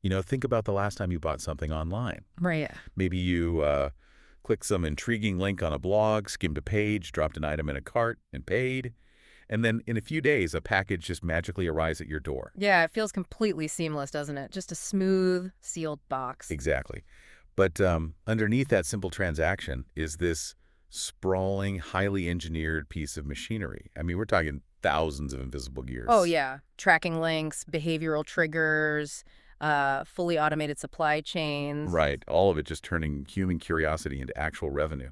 Think about the last time you bought something online. Right. Maybe you clicked some intriguing link on a blog, skimmed a page, dropped an item in a cart, and paid. And then in a few days, a package just magically arrives at your door. Yeah, it feels completely seamless, doesn't it? Just a smooth, sealed box. Exactly. But underneath that simple transaction is this sprawling, highly engineered piece of machinery. I mean, we're talking thousands of invisible gears. Oh, yeah. Tracking links, behavioral triggers, fully automated supply chains. Right. All of it just turning human curiosity into actual revenue.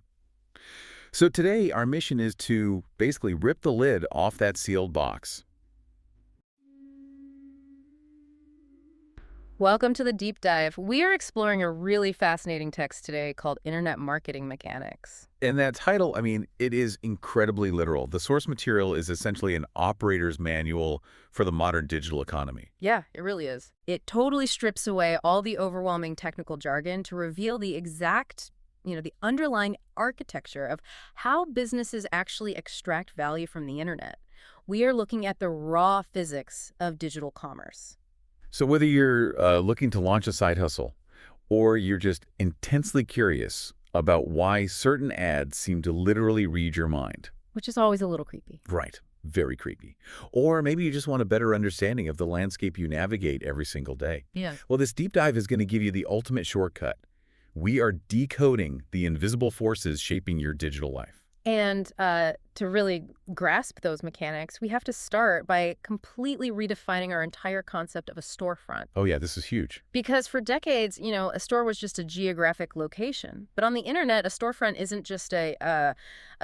So today, our mission is to basically rip the lid off that sealed box. Welcome to the deep dive. We are exploring a really fascinating text today called Internet Marketing Mechanics. And that title, I mean, it is incredibly literal. The source material is essentially an operator's manual for the modern digital economy. Yeah, it really is. It totally strips away all the overwhelming technical jargon to reveal the exact, the underlying architecture of how businesses actually extract value from the internet. We are looking at the raw physics of digital commerce. So whether you're looking to launch a side hustle or you're just intensely curious about why certain ads seem to literally read your mind. Which is always a little creepy. Right. Very creepy. Or maybe you just want a better understanding of the landscape you navigate every single day. Yeah. Well, this deep dive is going to give you the ultimate shortcut. We are decoding the invisible forces shaping your digital life. And to really grasp those mechanics, we have to start by completely redefining our entire concept of a storefront. Oh yeah, this is huge. Because for decades, a store was just a geographic location. But on the internet, a storefront isn't just a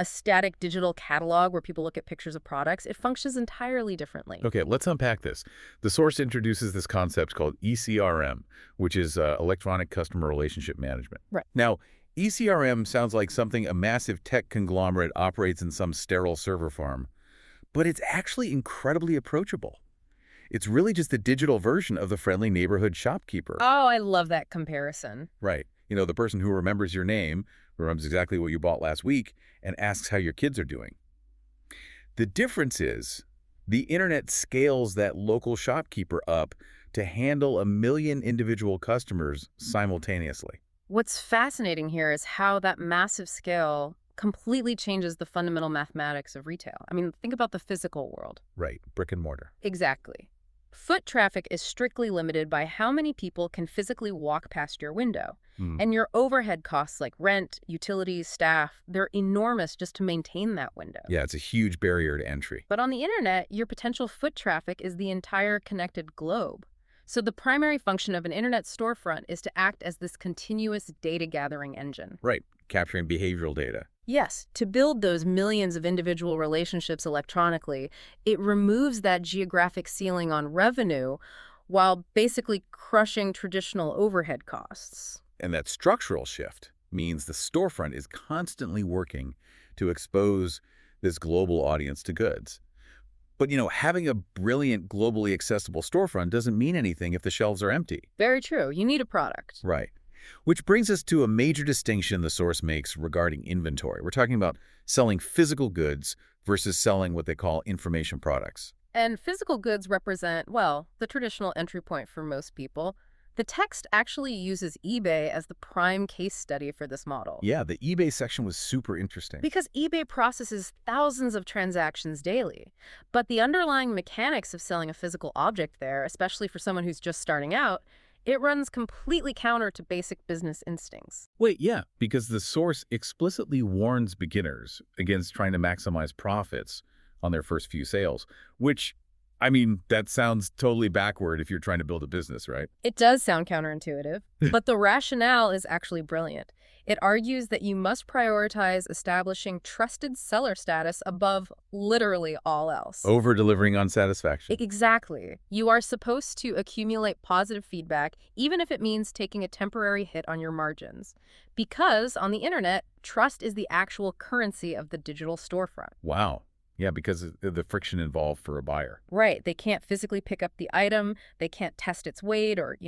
static digital catalog where people look at pictures of products. It functions entirely differently. Okay, let's unpack this. The source introduces this concept called ECRM, which is Electronic Customer Relationship Management. Right. Now, ECRM sounds like something a massive tech conglomerate operates in some sterile server farm, but it's actually incredibly approachable. It's really just the digital version of the friendly neighborhood shopkeeper. Oh, I love that comparison. Right. The person who remembers your name, remembers exactly what you bought last week, and asks how your kids are doing. The difference is the internet scales that local shopkeeper up to handle 1 million individual customers simultaneously. What's fascinating here is how that massive scale completely changes the fundamental mathematics of retail. I mean, think about the physical world. Right, brick and mortar. Exactly. Foot traffic is strictly limited by how many people can physically walk past your window. And your overhead costs like rent, utilities, staff, they're enormous just to maintain that window. Yeah, it's a huge barrier to entry. But on the internet, your potential foot traffic is the entire connected globe. So the primary function of an internet storefront is to act as this continuous data gathering engine. Right, capturing behavioral data. Yes, to build those millions of individual relationships electronically, it removes that geographic ceiling on revenue while basically crushing traditional overhead costs. And that structural shift means the storefront is constantly working to expose this global audience to goods. But, having a brilliant, globally accessible storefront doesn't mean anything if the shelves are empty. Very true. You need a product. Right. Which brings us to a major distinction the source makes regarding inventory. We're talking about selling physical goods versus selling what they call information products. And physical goods represent, well, the traditional entry point for most people. The text actually uses eBay as the prime case study for this model. Yeah, the eBay section was super interesting. Because eBay processes thousands of transactions daily. But the underlying mechanics of selling a physical object there, especially for someone who's just starting out, it runs completely counter to basic business instincts. Wait, yeah, because the source explicitly warns beginners against trying to maximize profits on their first few sales, which, I mean, that sounds totally backward if you're trying to build a business, right? It does sound counterintuitive, but the rationale is actually brilliant. It argues that you must prioritize establishing trusted seller status above literally all else. Over-delivering on satisfaction. Exactly. You are supposed to accumulate positive feedback, even if it means taking a temporary hit on your margins. Because on the internet, trust is the actual currency of the digital storefront. Wow. Yeah, because of the friction involved for a buyer. Right. They can't physically pick up the item. They can't test its weight or,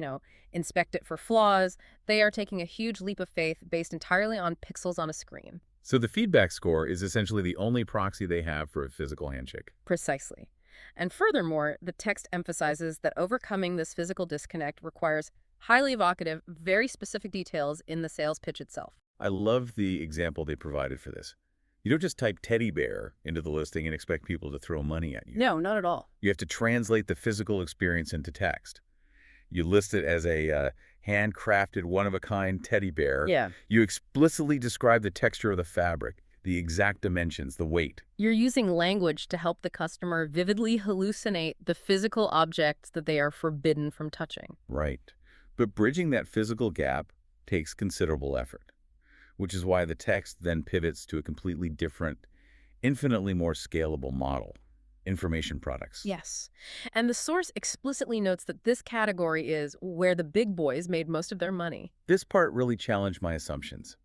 inspect it for flaws. They are taking a huge leap of faith based entirely on pixels on a screen. So the feedback score is essentially the only proxy they have for a physical handshake. Precisely. And furthermore, the text emphasizes that overcoming this physical disconnect requires Highly evocative, very specific details in the sales pitch itself. I love the example they provided for this. You don't just type teddy bear into the listing and expect people to throw money at you. No, not at all. You have to translate the physical experience into text. You list it as a handcrafted, one-of-a-kind teddy bear. Yeah. You explicitly describe the texture of the fabric, the exact dimensions, the weight. You're using language to help the customer vividly hallucinate the physical objects that they are forbidden from touching. Right. But bridging that physical gap takes considerable effort, which is why the text then pivots to a completely different, infinitely more scalable model: information products. Yes. And the source explicitly notes that this category is where the big boys made most of their money. This part really challenged my assumptions.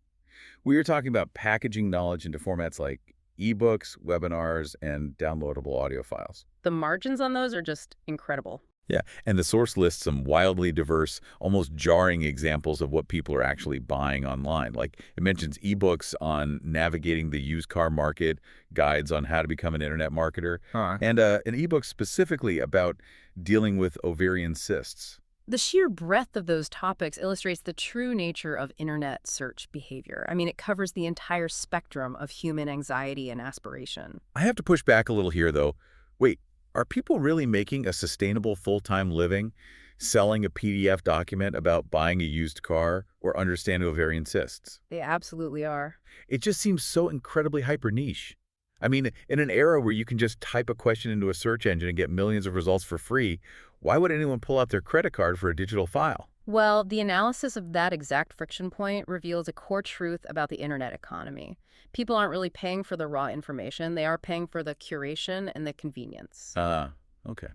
We were talking about packaging knowledge into formats like eBooks, webinars, and downloadable audio files. The margins on those are just incredible. Yeah, and the source lists some wildly diverse, almost jarring examples of what people are actually buying online. Like, it mentions ebooks on navigating the used car market, guides on how to become an internet marketer, and an ebook specifically about dealing with ovarian cysts. The sheer breadth of those topics illustrates the true nature of internet search behavior. I mean, it covers the entire spectrum of human anxiety and aspiration. I have to push back a little here, though. Wait, are people really making a sustainable full-time living selling a PDF document about buying a used car or understanding ovarian cysts? They absolutely are. It just seems so incredibly hyper-niche. I mean, in an era where you can just type a question into a search engine and get millions of results for free, why would anyone pull out their credit card for a digital file? Well, the analysis of that exact friction point reveals a core truth about the internet economy. People aren't really paying for the raw information. They are paying for the curation and the convenience. Okay.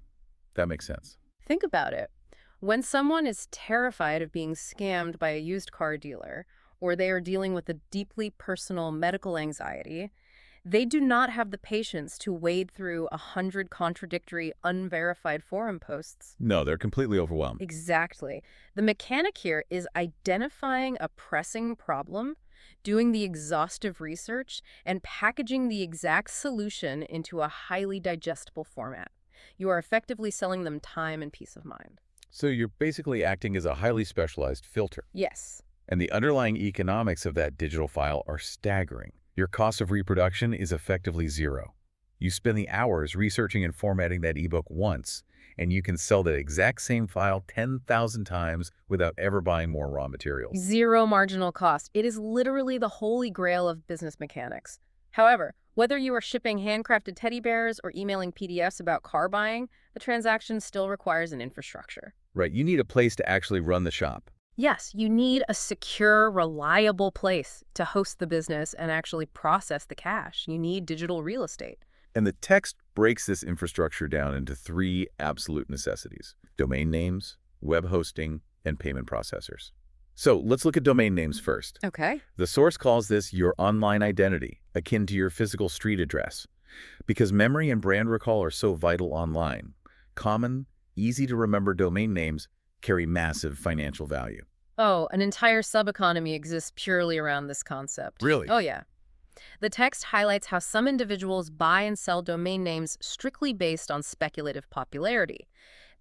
That makes sense. Think about it. When someone is terrified of being scammed by a used car dealer, or they are dealing with a deeply personal medical anxiety, they do not have the patience to wade through 100 contradictory, unverified forum posts. No, they're completely overwhelmed. Exactly. The mechanic here is identifying a pressing problem, doing the exhaustive research, and packaging the exact solution into a highly digestible format. You are effectively selling them time and peace of mind. So you're basically acting as a highly specialized filter. Yes. And the underlying economics of that digital file are staggering. Your cost of reproduction is effectively zero. You spend the hours researching and formatting that ebook once, and you can sell that exact same file 10,000 times without ever buying more raw materials. Zero marginal cost. It is literally the holy grail of business mechanics. However, whether you are shipping handcrafted teddy bears or emailing PDFs about car buying, the transaction still requires an infrastructure. Right, you need a place to actually run the shop. Yes, you need a secure, reliable place to host the business and actually process the cash. You need digital real estate. And the text breaks this infrastructure down into three absolute necessities: domain names, web hosting, and payment processors. So let's look at domain names first. Okay. The source calls this your online identity, akin to your physical street address. Because memory and brand recall are so vital online, common, easy-to-remember domain names carry massive financial value. Oh, an entire sub-economy exists purely around this concept. Really? Oh, yeah. The text highlights how some individuals buy and sell domain names strictly based on speculative popularity.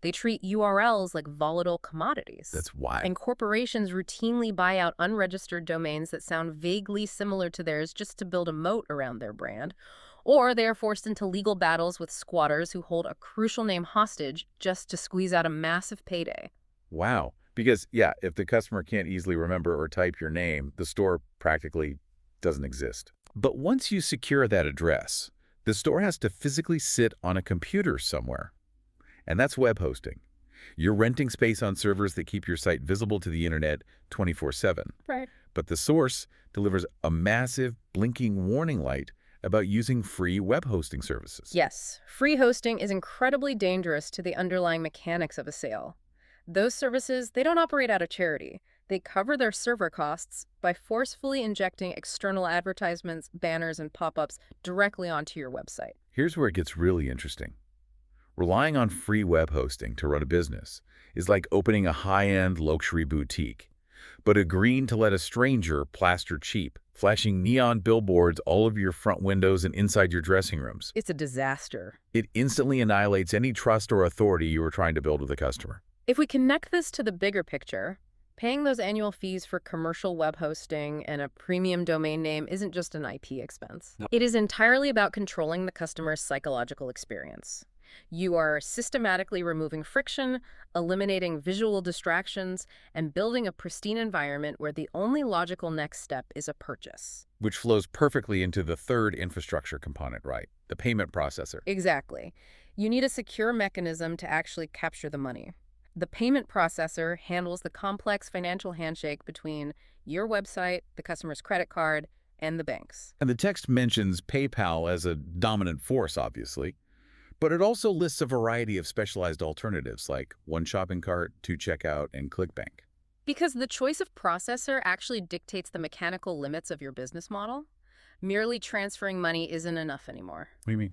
They treat URLs like volatile commodities. That's why. And corporations routinely buy out unregistered domains that sound vaguely similar to theirs just to build a moat around their brand. Or they are forced into legal battles with squatters who hold a crucial name hostage just to squeeze out a massive payday. Wow. Because, yeah, if the customer can't easily remember or type your name, the store practically doesn't exist. But once you secure that address, the store has to physically sit on a computer somewhere. And that's web hosting. You're renting space on servers that keep your site visible to the internet 24/7. Right. But the source delivers a massive, blinking warning light about using free web hosting services. Yes, free hosting is incredibly dangerous to the underlying mechanics of a sale. Those services, they don't operate out of charity. They cover their server costs by forcefully injecting external advertisements, banners, and pop-ups directly onto your website. Here's where it gets really interesting. Relying on free web hosting to run a business is like opening a high-end luxury boutique, but agreeing to let a stranger plaster cheap, flashing neon billboards all over your front windows and inside your dressing rooms. It's a disaster. It instantly annihilates any trust or authority you were trying to build with a customer. If we connect this to the bigger picture, paying those annual fees for commercial web hosting and a premium domain name isn't just an IP expense. No. It is entirely about controlling the customer's psychological experience. You are systematically removing friction, eliminating visual distractions, and building a pristine environment where the only logical next step is a purchase. Which flows perfectly into the third infrastructure component, right? The payment processor. Exactly. You need a secure mechanism to actually capture the money. The payment processor handles the complex financial handshake between your website, the customer's credit card, and the banks. And the text mentions PayPal as a dominant force, obviously, but it also lists a variety of specialized alternatives like one shopping cart, two checkout, and ClickBank. Because the choice of processor actually dictates the mechanical limits of your business model, merely transferring money isn't enough anymore. What do you mean?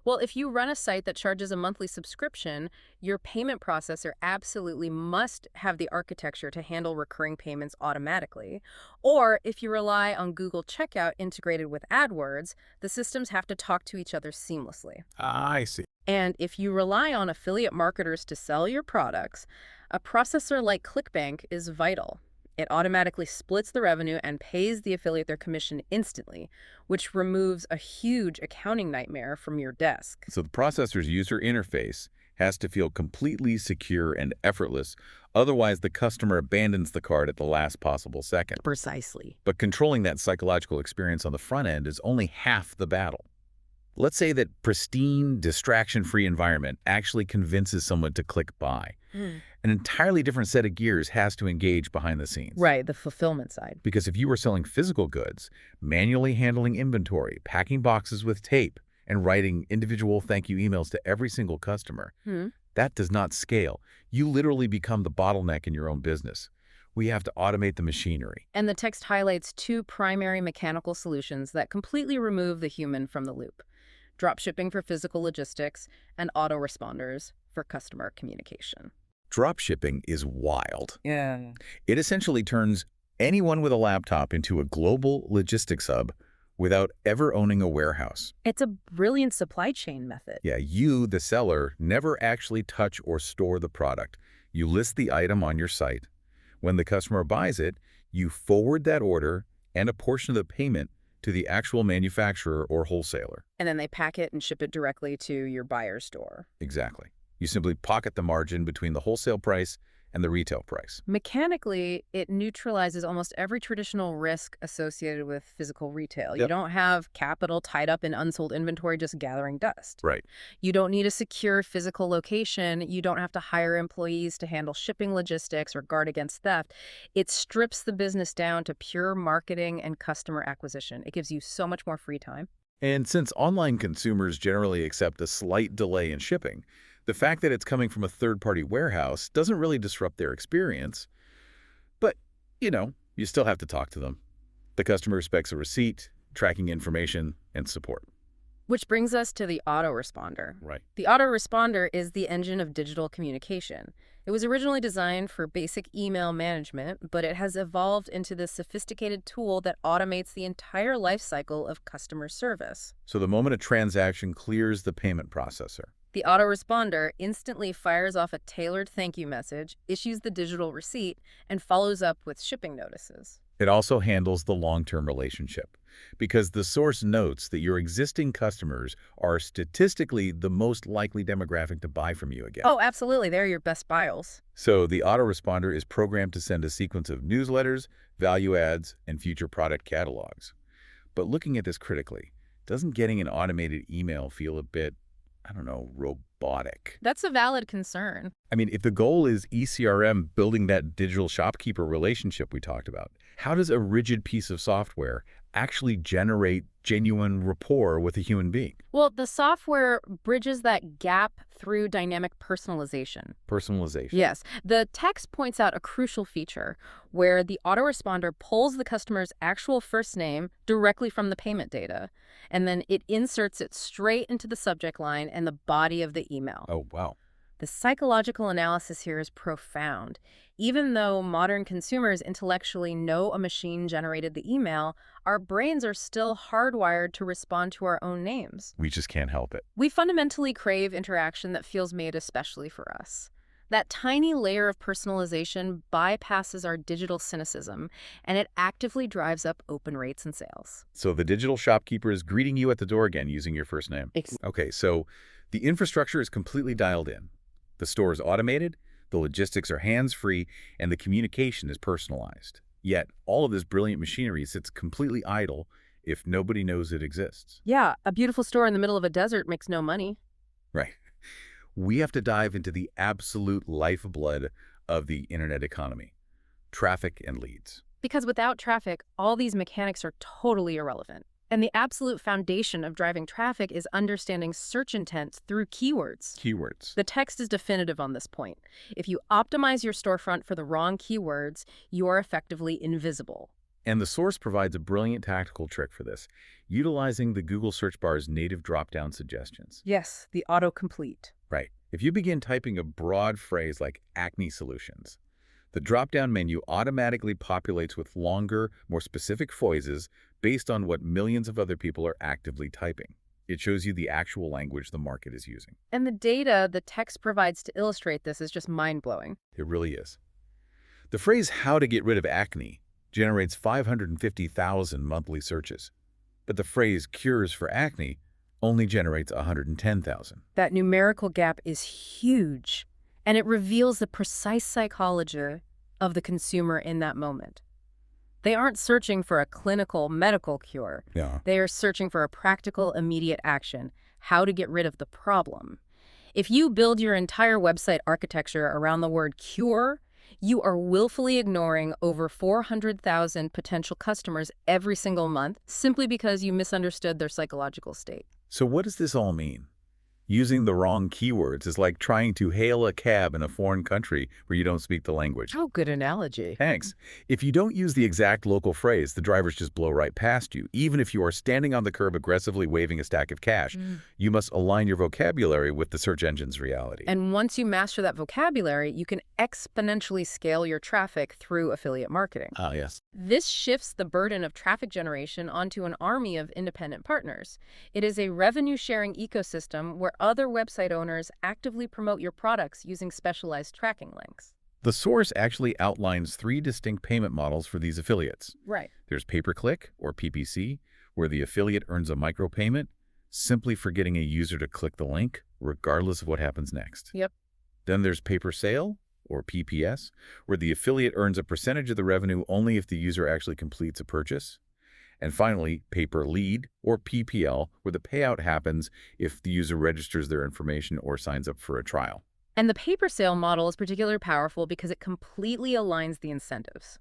Well, if you run a site that charges a monthly subscription, your payment processor absolutely must have the architecture to handle recurring payments automatically. Or if you rely on Google Checkout integrated with AdWords, the systems have to talk to each other seamlessly. I see. And if you rely on affiliate marketers to sell your products, a processor like ClickBank is vital. It automatically splits the revenue and pays the affiliate their commission instantly, which removes a huge accounting nightmare from your desk. So the processor's user interface has to feel completely secure and effortless, otherwise the customer abandons the cart at the last possible second. Precisely. But controlling that psychological experience on the front end is only half the battle. Let's say that pristine, distraction-free environment actually convinces someone to click buy. An entirely different set of gears has to engage behind the scenes. Right, the fulfillment side. Because if you were selling physical goods, manually handling inventory, packing boxes with tape, and writing individual thank you emails to every single customer, that does not scale. You literally become the bottleneck in your own business. We have to automate the machinery. And the text highlights two primary mechanical solutions that completely remove the human from the loop: dropshipping for physical logistics and autoresponders for customer communication. Dropshipping is wild. Yeah. It essentially turns anyone with a laptop into a global logistics hub without ever owning a warehouse. It's a brilliant supply chain method. Yeah, you, the seller, never actually touch or store the product. You list the item on your site. When the customer buys it, you forward that order and a portion of the payment to the actual manufacturer or wholesaler. And then they pack it and ship it directly to your buyer's door. Exactly. You simply pocket the margin between the wholesale price and the retail price. Mechanically, it neutralizes almost every traditional risk associated with physical retail. You Yep. don't have capital tied up in unsold inventory just gathering dust. Right. You don't need a secure physical location. You don't have to hire employees to handle shipping logistics or guard against theft. It strips the business down to pure marketing and customer acquisition. It gives you so much more free time. And since online consumers generally accept a slight delay in shipping, the fact that it's coming from a third-party warehouse doesn't really disrupt their experience. But, you still have to talk to them. The customer expects a receipt, tracking information, and support. Which brings us to the autoresponder. Right. The autoresponder is the engine of digital communication. It was originally designed for basic email management, but it has evolved into this sophisticated tool that automates the entire life cycle of customer service. So the moment a transaction clears the payment processor, The autoresponder instantly fires off a tailored thank you message, issues the digital receipt, and follows up with shipping notices. it also handles the long-term relationship, because the source notes that your existing customers are statistically the most likely demographic to buy from you again. Oh, absolutely. They're your best bios. So the autoresponder is programmed to send a sequence of newsletters, value adds, and future product catalogs. But looking at this critically, doesn't getting an automated email feel a bit, robotic? That's a valid concern. I mean, if the goal is ECRM building that digital shopkeeper relationship we talked about, how does a rigid piece of software actually generate genuine rapport with a human being? Well, the software bridges that gap through dynamic personalization. Personalization. Yes. The text points out a crucial feature where the autoresponder pulls the customer's actual first name directly from the payment data, and then it inserts it straight into the subject line and the body of the email. Oh, wow. The psychological analysis here is profound. Even though modern consumers intellectually know a machine generated the email, our brains are still hardwired to respond to our own names. We just can't help it. We fundamentally crave interaction that feels made especially for us. That tiny layer of personalization bypasses our digital cynicism, and it actively drives up open rates and sales. So the digital shopkeeper is greeting you at the door again using your first name. Okay, so the infrastructure is completely dialed in. The store is automated, the logistics are hands-free, and the communication is personalized. Yet, all of this brilliant machinery sits completely idle if nobody knows it exists. Yeah, a beautiful store in the middle of a desert makes no money. Right. We have to dive into the absolute lifeblood of the internet economy, traffic and leads. Because without traffic, all these mechanics are totally irrelevant. And the absolute foundation of driving traffic is understanding search intent through keywords. Keywords. The text is definitive on this point. If you optimize your storefront for the wrong keywords, you are effectively invisible. And the source provides a brilliant tactical trick for this, utilizing the Google search bar's native drop-down suggestions. Yes, the autocomplete. Right. If you begin typing a broad phrase like acne solutions, the drop-down menu automatically populates with longer, more specific phrases based on what millions of other people are actively typing. It shows you the actual language the market is using. And the data the text provides to illustrate this is just mind-blowing. It really is. The phrase "how to get rid of acne" generates 550,000 monthly searches, but the phrase "cures for acne" only generates 110,000. That numerical gap is huge, and it reveals the precise psychology of the consumer in that moment. They aren't searching for a clinical medical cure. Yeah. They are searching for a practical, immediate action, how to get rid of the problem. If you build your entire website architecture around the word cure, you are willfully ignoring over 400,000 potential customers every single month simply because you misunderstood their psychological state. So what does this all mean? Using the wrong keywords is like trying to hail a cab in a foreign country where you don't speak the language. Oh, good analogy. Thanks. If you don't use the exact local phrase, the drivers just blow right past you. Even if you are standing on the curb aggressively waving a stack of cash, you must align your vocabulary with the search engine's reality. And once you master that vocabulary, you can exponentially scale your traffic through affiliate marketing. Ah, yes. This shifts the burden of traffic generation onto an army of independent partners. It is a revenue-sharing ecosystem where other website owners actively promote your products using specialized tracking links. The source actually outlines 3 distinct payment models for these affiliates. Right. There's pay-per-click, or PPC, where the affiliate earns a micropayment simply for getting a user to click the link, regardless of what happens next. Yep. Then there's pay-per-sale, or PPS, where the affiliate earns a percentage of the revenue only if the user actually completes a purchase. And finally, pay-per-lead, or PPL, where the payout happens if the user registers their information or signs up for a trial. And the pay-per-sale model is particularly powerful because it completely aligns the incentives.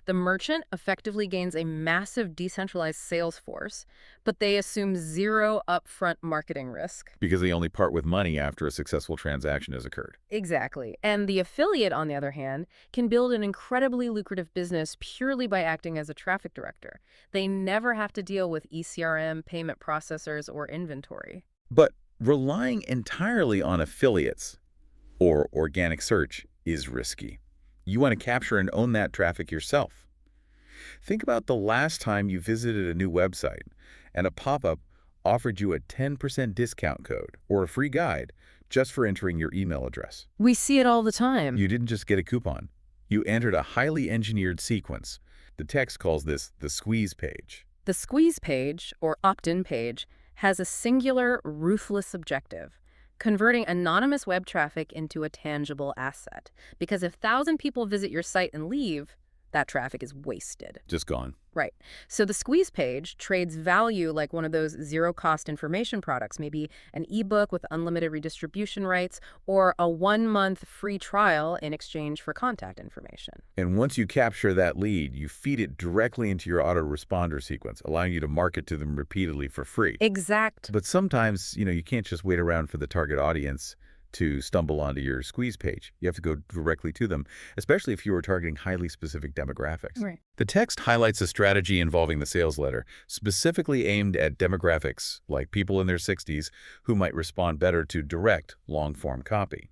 The merchant effectively gains a massive decentralized sales force, but they assume zero upfront marketing risk. Because they only part with money after a successful transaction has occurred. Exactly. And the affiliate, on the other hand, can build an incredibly lucrative business purely by acting as a traffic director. They never have to deal with ECRM, payment processors, or inventory. But relying entirely on affiliates, or organic search, is risky. You want to capture and own that traffic yourself. Think about the last time you visited a new website and a pop-up offered you a 10% discount code or a free guide just for entering your email address. We see it all the time. You didn't just get a coupon. You entered a highly engineered sequence. The text calls this the squeeze page. The squeeze page, or opt-in page, has a singular, ruthless objective: converting anonymous web traffic into a tangible asset. Because if 1,000 people visit your site and leave, that traffic is wasted. Just gone. Right. So the squeeze page trades value like one of those zero-cost information products, maybe an ebook with unlimited redistribution rights or a 1-month free trial in exchange for contact information. And once you capture that lead, you feed it directly into your autoresponder sequence, allowing you to market to them repeatedly for free. Exact. But sometimes, you can't just wait around for the target audience to stumble onto your squeeze page. You have to go directly to them, especially if you are targeting highly specific demographics. Right. The text highlights a strategy involving the sales letter, specifically aimed at demographics like people in their 60s who might respond better to direct, long-form copy.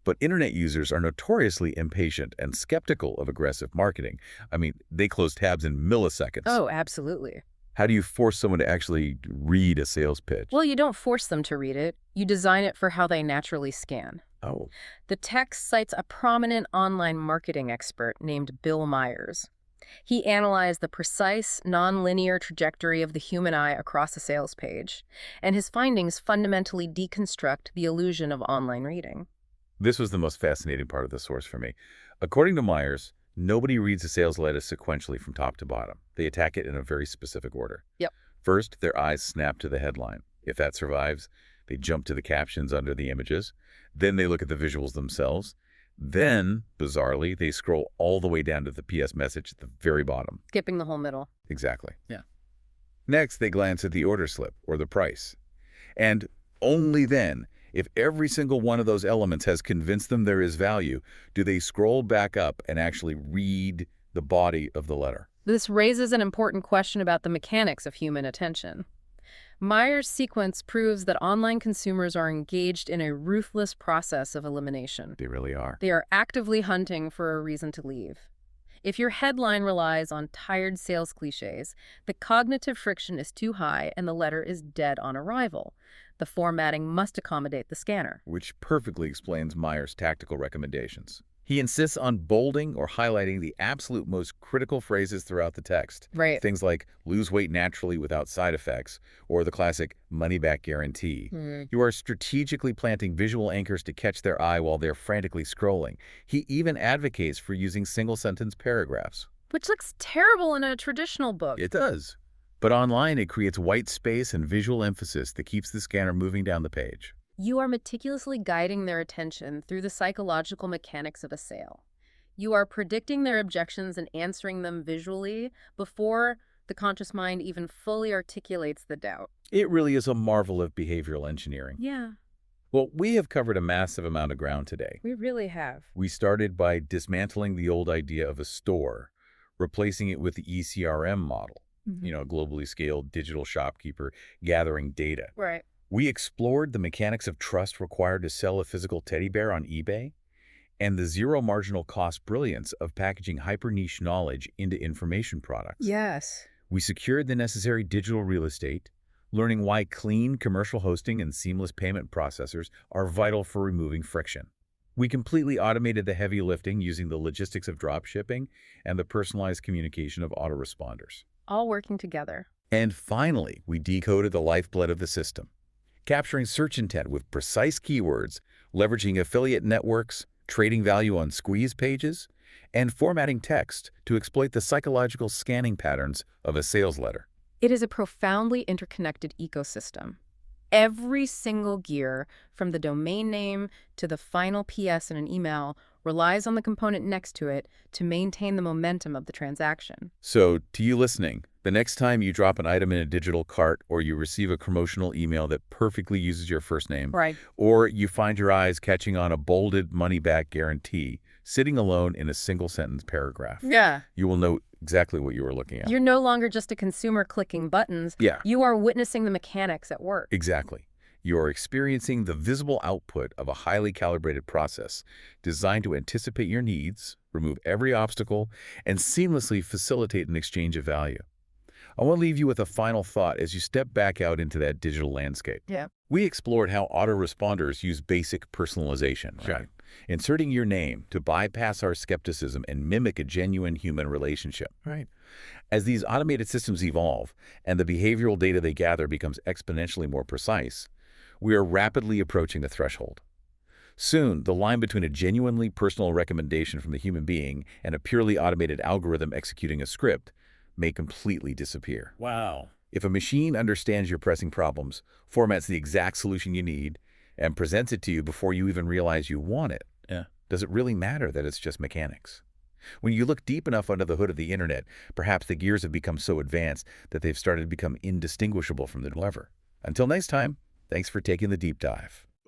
But internet users are notoriously impatient and skeptical of aggressive marketing. I mean, they close tabs in milliseconds. Oh, absolutely. How do you force someone to actually read a sales pitch? Well, you don't force them to read it. You design it for how they naturally scan. Oh, The text cites a prominent online marketing expert named Bill Myers. He analyzed the precise, nonlinear trajectory of the human eye across a sales page, and his findings fundamentally deconstruct the illusion of online reading. this was the most fascinating part of the source for me. According to Myers, nobody reads a sales letter sequentially from top to bottom. They attack it in a very specific order. Yep. First, their eyes snap to the headline. If that survives, they jump to the captions under the images. Then they look at the visuals themselves. Then, bizarrely, they scroll all the way down to the PS message at the very bottom. Skipping the whole middle. Exactly. Yeah. Next, they glance at the order slip or the price. And only then, if every single one of those elements has convinced them there is value, do they scroll back up and actually read the body of the letter. This raises an important question about the mechanics of human attention. Myers' sequence proves that online consumers are engaged in a ruthless process of elimination. They really are. They are actively hunting for a reason to leave. If your headline relies on tired sales cliches, the cognitive friction is too high and the letter is dead on arrival. The formatting must accommodate the scanner. Which perfectly explains Myers' tactical recommendations. He insists on bolding or highlighting the absolute most critical phrases throughout the text. Right. Things like lose weight naturally without side effects, or the classic money-back guarantee. You are strategically planting visual anchors to catch their eye while they're frantically scrolling. He even advocates for using single-sentence paragraphs. Which looks terrible in a traditional book. It does. But online, it creates white space and visual emphasis that keeps the scanner moving down the page. You are meticulously guiding their attention through the psychological mechanics of a sale. You are predicting their objections and answering them visually before the conscious mind even fully articulates the doubt. It really is a marvel of behavioral engineering. Yeah, Well, we have covered a massive amount of ground today. we really have. We started by dismantling the old idea of a store, replacing it with the ECRM model, a globally scaled digital shopkeeper gathering data. Right. We explored the mechanics of trust required to sell a physical teddy bear on eBay and the zero marginal cost brilliance of packaging hyper-niche knowledge into information products. Yes. We secured the necessary digital real estate, learning why clean commercial hosting and seamless payment processors are vital for removing friction. We completely automated the heavy lifting using the logistics of dropshipping and the personalized communication of autoresponders. All working together. And finally, we decoded the lifeblood of the system, capturing search intent with precise keywords, leveraging affiliate networks, trading value on squeeze pages, and formatting text to exploit the psychological scanning patterns of a sales letter. It is a profoundly interconnected ecosystem. Every single gear, from the domain name to the final PS in an email, relies on the component next to it to maintain the momentum of the transaction. So, to you listening, the next time you drop an item in a digital cart or you receive a promotional email that perfectly uses your first name, Right. or you find your eyes catching on a bolded money-back guarantee sitting alone in a single-sentence paragraph, Yeah. you will know exactly what you were looking at. You're no longer just a consumer clicking buttons. Yeah. You are witnessing the mechanics at work. Exactly. You are experiencing the visible output of a highly calibrated process designed to anticipate your needs, remove every obstacle, and seamlessly facilitate an exchange of value. I want to leave you with a final thought as you step back out into that digital landscape. Yeah. We explored how autoresponders use basic personalization, right? Sure. Inserting your name to bypass our skepticism and mimic a genuine human relationship. Right. As these automated systems evolve and the behavioral data they gather becomes exponentially more precise, we are rapidly approaching the threshold. Soon, the line between a genuinely personal recommendation from the human being and a purely automated algorithm executing a script may completely disappear. Wow. If a machine understands your pressing problems, formats the exact solution you need, and presents it to you before you even realize you want it, does it really matter that it's just mechanics? When you look deep enough under the hood of the internet, perhaps the gears have become so advanced that they've started to become indistinguishable from the lever. Until next time, thanks for taking the deep dive.